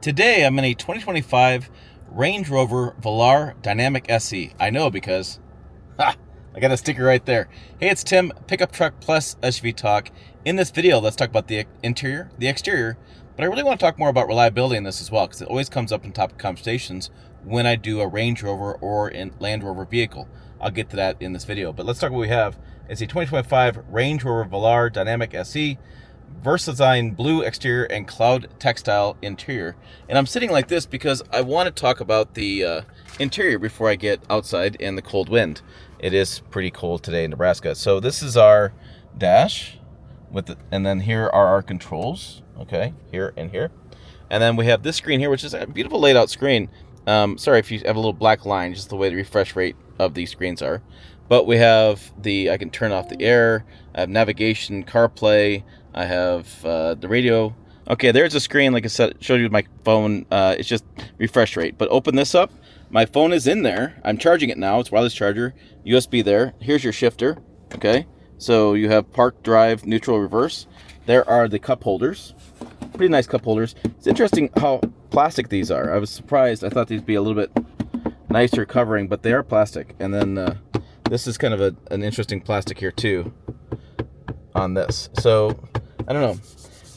Today I'm in a 2025 Range Rover Velar Dynamic SE. I know because I got a sticker right there. Hey, it's Tim, Pickup Truck Plus SUV Talk. In this video, let's talk about the interior, the exterior, but I really want to talk more about reliability in this as well, because it always comes up in topic conversations when I do a Range Rover or in Land Rover vehicle. I'll get to that in this video, but let's talk what we have. It's a 2025 Range Rover Velar Dynamic SE, VersaDesign blue exterior and cloud textile interior. And I'm sitting like this because I want to talk about the interior before I get outside in the cold wind. It is pretty cold today in Nebraska. So this is our dash and then here are our controls, okay, here and here. And then we have this screen here, which is a beautiful laid out screen. Sorry if you have a little black line, just the way the refresh rate of these screens are. But we have I can turn off the air, I have navigation, CarPlay, I have the radio. Okay, there's a screen, like I said, showed you my phone. It's just refresh rate. But open this up. My phone is in there. I'm charging it now. It's wireless charger, USB there. Here's your shifter. Okay, so you have park, drive, neutral, reverse. There are the cup holders. Pretty nice cup holders. It's interesting how plastic these are. I was surprised. I thought these would be a little bit nicer covering, but they are plastic. And then this is kind of an interesting plastic here too on this. So I don't know.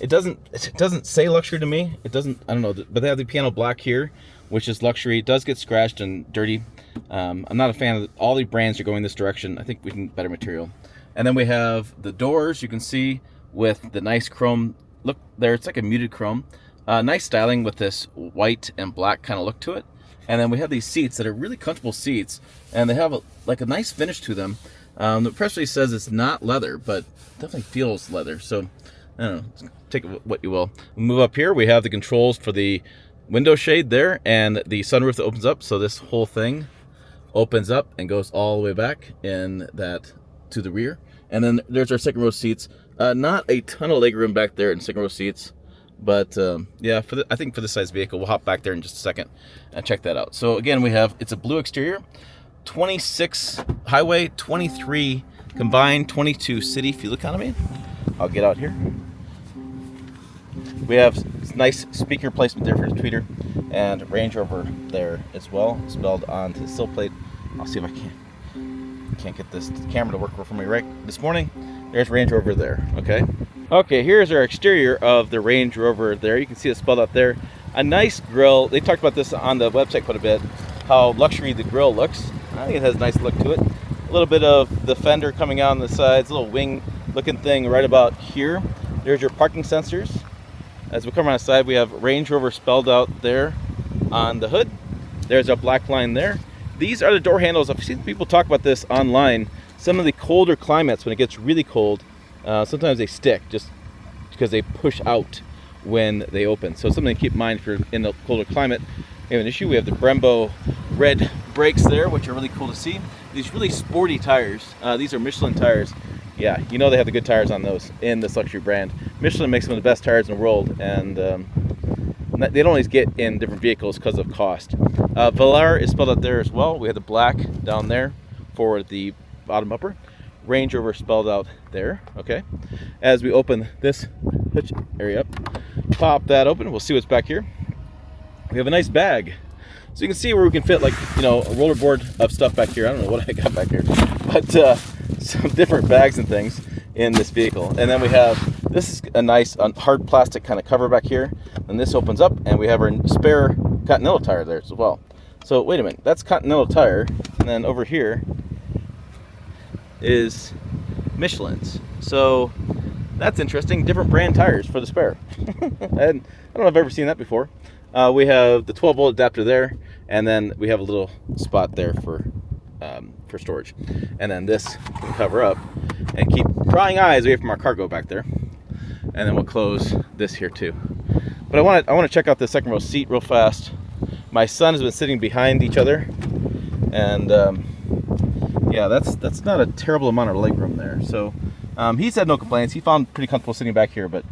It doesn't say luxury to me. It doesn't. I don't know. But they have the piano black here, which is luxury. It does get scratched and dirty. I'm not a fan of all the brands are going this direction. I think we can better material. And then we have the doors. You can see with the nice chrome look there. It's like a muted chrome. Nice styling with this white and black kind of look to it. And then we have these seats that are really comfortable seats, and they have like a nice finish to them. The press release says it's not leather, but definitely feels leather. So I don't know, take what you will. We'll move up here. We have the controls for the window shade there and the sunroof that opens up. So this whole thing opens up and goes all the way back in that to the rear. And then there's our second row seats. Not a ton of leg room back there in second row seats, but yeah, I think for this size vehicle, we'll hop back there in just a second and check that out. So again, it's a blue exterior, 26 highway, 23 combined, 22 city fuel economy. I'll get out here. We have nice speaker placement there for the tweeter, and Range Rover there as well, spelled onto the sill plate. I'll see if I can't get this camera to work for me right this morning. There's Range Rover there. Okay, here's our exterior of the Range Rover there. You can see it spelled out there. A nice grille. They talked about this on the website quite a bit, how luxury the grille looks. I think it has a nice look to it. A little bit of the fender coming out on the sides, a little wing looking thing right about here. There's your parking sensors. As we come around the side, we have Range Rover spelled out there on the hood. There's a black line there. These are the door handles. I've seen people talk about this online. Some of the colder climates, when it gets really cold, sometimes they stick just because they push out when they open. So something to keep in mind if you're in a colder climate. We have an issue. We have the Brembo red brakes there, which are really cool to see. These really sporty tires. These are Michelin tires. Yeah, you know they have the good tires on those in this luxury brand. Michelin makes some of the best tires in the world, and they don't always get in different vehicles because of cost. Velar is spelled out there as well. We have the black down there for the bottom bumper. Range Rover spelled out there. Okay. As we open this hitch area up, pop that open. We'll see what's back here. We have a nice bag. So you can see where we can fit, like, a rollerboard of stuff back here. I don't know what I got back here, but some different bags and things in this vehicle. And then we have, this is a nice hard plastic kind of cover back here. And this opens up, and we have our spare Continental tire there as well. So wait a minute, that's Continental tire. And then over here is Michelin's. So that's interesting. Different brand tires for the spare. And I don't know if I've ever seen that before. We have the 12-volt adapter there, and then we have a little spot there for storage. And then this can cover up and keep prying eyes away from our cargo back there. And then we'll close this here too. But I want to check out the second row seat real fast. My son has been sitting behind each other, and yeah, that's not a terrible amount of leg room there. So he's had no complaints. He found pretty comfortable sitting back here, but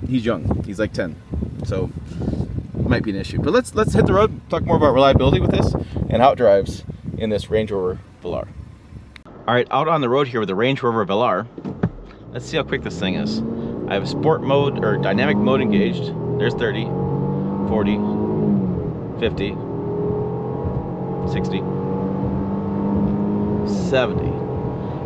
he's young. He's like 10, so it might be an issue. But let's hit the road, talk more about reliability with this and how it drives in this Range Rover Velar. All right, out on the road here with the Range Rover Velar. Let's see how quick this thing is. I have sport mode or dynamic mode engaged. There's 30. 40, 50, 60, 70.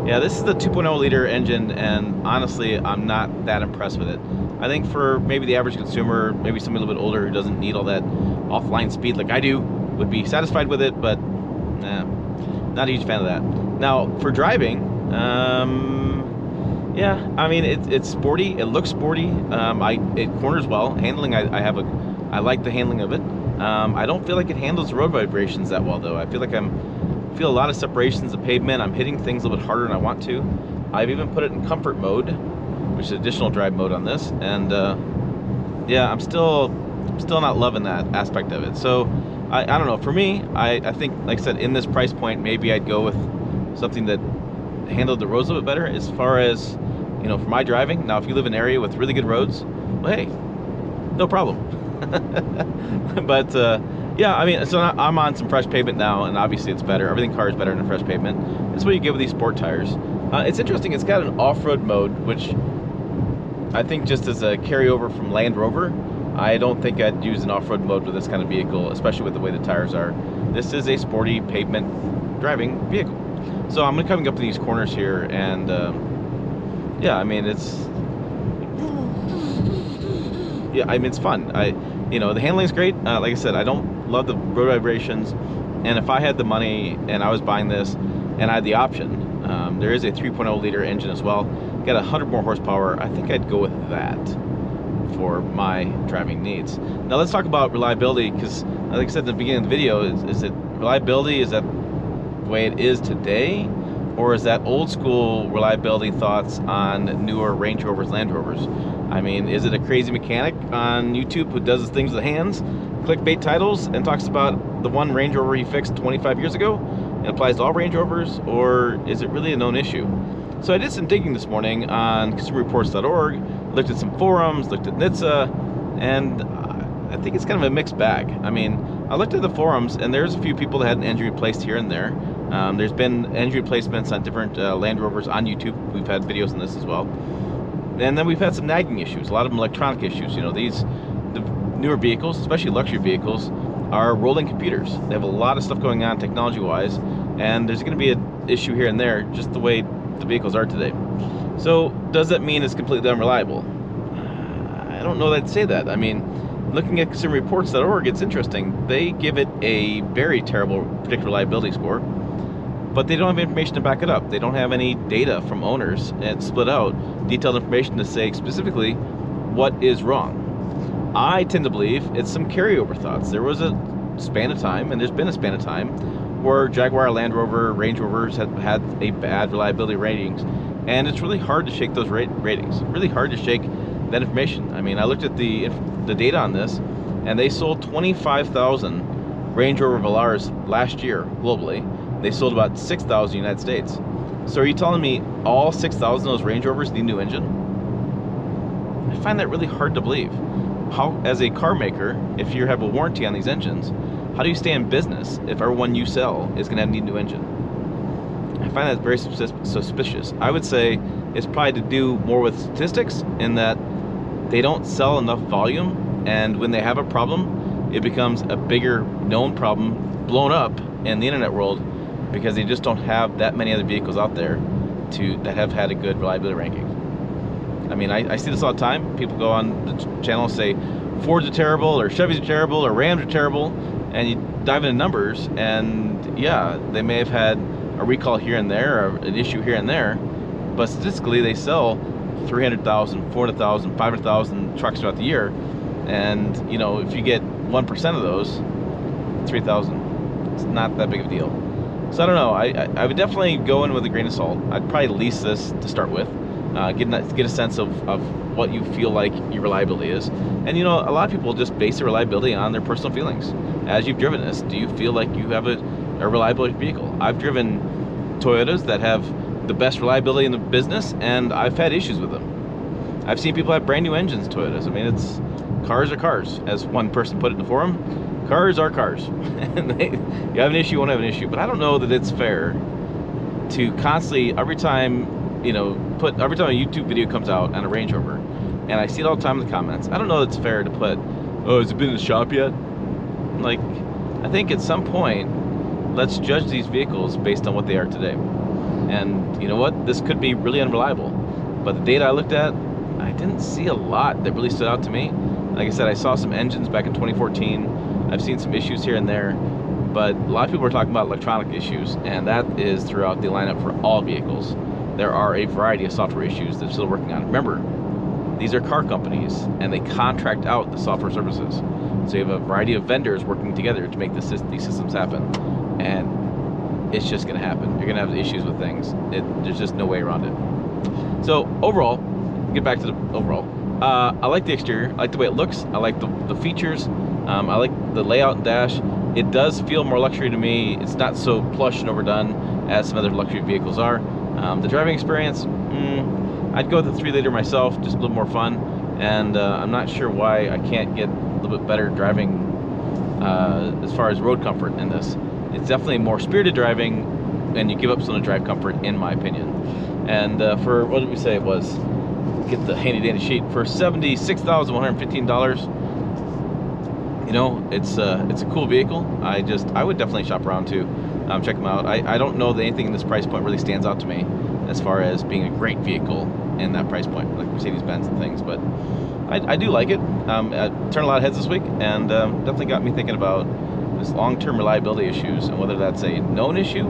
Yeah, this is the 2.0 liter engine, and honestly, I'm not that impressed with it. I think for maybe the average consumer, maybe somebody a little bit older who doesn't need all that offline speed like I do, would be satisfied with it, but not a huge fan of that. Now, for driving, yeah, I mean, it's sporty. It looks sporty. It corners well. Handling, I like the handling of it. I don't feel like it handles road vibrations that well, though. I feel like feel a lot of separations of pavement. I'm hitting things a little bit harder than I want to. I've even put it in comfort mode, which is additional drive mode on this, and yeah, I'm still not loving that aspect of it. So I don't know. For me, I think, like I said, in this price point, maybe I'd go with something that handled the roads a little bit better as far as, you know, for my driving. Now, if you live in an area with really good roads, well, hey, no problem. But yeah, I mean, so I'm on some fresh pavement now, and obviously it's better. Everything car is better than fresh pavement. That's what you get with these sport tires. It's interesting. It's got an off-road mode, which I think just as a carryover from Land Rover, I don't think I'd use an off-road mode with this kind of vehicle, especially with the way the tires are. This is a sporty pavement driving vehicle. So I'm coming up to these corners here, and yeah, I mean, it's fun. You know, the handling's great. Like I said, I don't love the road vibrations, and if I had the money and I was buying this and I had the option, there is a 3.0 liter engine as well. Got 100 more horsepower. I think I'd go with that for my driving needs. Now let's talk about reliability, because like I said at the beginning of the video, is it reliability? Is that the way it is today, or is that old school reliability thoughts on newer Range Rovers, Land Rovers? I mean, is it a crazy mechanic on YouTube who does things with hands, clickbait titles, and talks about the one Range Rover he fixed 25 years ago and applies to all Range Rovers, or is it really a known issue? So I did some digging this morning on consumerreports.org, looked at some forums, looked at NHTSA, and I think it's kind of a mixed bag. I mean, I looked at the forums, and there's a few people that had an engine replaced here and there. There's been engine replacements on different Land Rovers on YouTube. We've had videos on this as well. And then we've had some nagging issues, a lot of them electronic issues. You know, the newer vehicles, especially luxury vehicles, are rolling computers. They have a lot of stuff going on technology-wise, and there's going to be an issue here and there, just the way the vehicles are today. So does that mean it's completely unreliable? I don't know that I'd say that. I mean, looking at consumerreports.org, it's interesting. They give it a very terrible predicted reliability score, but they don't have information to back it up. They don't have any data from owners and split out detailed information to say specifically what is wrong. I tend to believe it's some carryover thoughts. There was a span of time, and there's been a span of time, where Jaguar, Land Rover, Range Rovers have had a bad reliability ratings, and it's really hard to shake those ratings. Really hard to shake that information. I mean, I looked at the data on this, and they sold 25,000 Range Rover Velars last year globally. They sold about 6,000 in the United States. So are you telling me all 6,000 of those Range Rovers need a new engine? I find that really hard to believe. How, as a car maker, if you have a warranty on these engines, how do you stay in business if everyone you sell is going to need a new engine? I find that very suspicious. I would say it's probably to do more with statistics, in that they don't sell enough volume, and when they have a problem, it becomes a bigger known problem, blown up in the internet world, because they just don't have that many other vehicles out there that have had a good reliability ranking. I mean, I see this all the time. People go on the channel and say Fords are terrible, or Chevys are terrible, or Rams are terrible, and you dive into numbers, and yeah, they may have had a recall here and there, or an issue here and there, but statistically they sell 300,000, 400,000, 500,000 trucks throughout the year, and you know, if you get 1% of those, 3,000, it's not that big of a deal. So I don't know. I would definitely go in with a grain of salt. I'd probably lease this to start with, get a sense of what you feel like your reliability is. And you know, a lot of people just base their reliability on their personal feelings. As you've driven this, do you feel like you have a reliable vehicle? I've driven Toyotas that have the best reliability in the business, and I've had issues with them. I've seen people have brand new engines, Toyotas. I mean, cars are cars, as one person put it in the forum. Cars are cars. And you have an issue, you won't have an issue. But I don't know that it's fair to constantly, every time a YouTube video comes out on a Range Rover, and I see it all the time in the comments, I don't know that it's fair to put, oh, has it been in the shop yet? Like, I think at some point, let's judge these vehicles based on what they are today. And you know what? This could be really unreliable. But the data I looked at, I didn't see a lot that really stood out to me. Like I said, I saw some engines back in 2014. I've seen some issues here and there. But a lot of people are talking about electronic issues, and that is throughout the lineup for all vehicles. There are a variety of software issues they're still working on. Remember, these are car companies, and they contract out the software services. So you have a variety of vendors working together to make these systems happen. And it's just going to happen. You're going to have issues with things. There's just no way around it. So overall, get back to the overall. I like the exterior. I like the way it looks. I like the features. I like the layout and dash. It does feel more luxury to me. It's not so plush and overdone as some other luxury vehicles are. The driving experience, I'd go with the 3-liter myself, just a little more fun. And I'm not sure why I can't get a little bit better driving as far as road comfort in this. It's definitely more spirited driving, and you give up some of the drive comfort, in my opinion. And for, what did we say it was? Get the handy dandy sheet for $76,115. You know, it's a cool vehicle. I would definitely shop around too. Check them out. I don't know that anything in this price point really stands out to me as far as being a great vehicle in that price point, like Mercedes-Benz and things. But I do like it. I turned a lot of heads this week, and definitely got me thinking about this long-term reliability issues and whether that's a known issue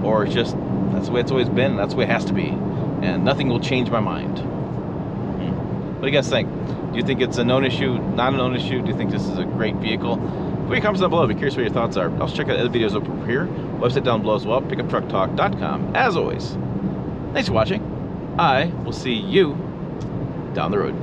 or it's just that's the way it's always been. And that's the way it has to be, and nothing will change my mind. What do you guys think? Do you think it's a known issue, not a known issue? Do you think this is a great vehicle? Put your comments down below. I'd be curious what your thoughts are. Also check out other videos over here. Website down below as well, pickuptrucktalk.com. As always, thanks for watching. I will see you down the road.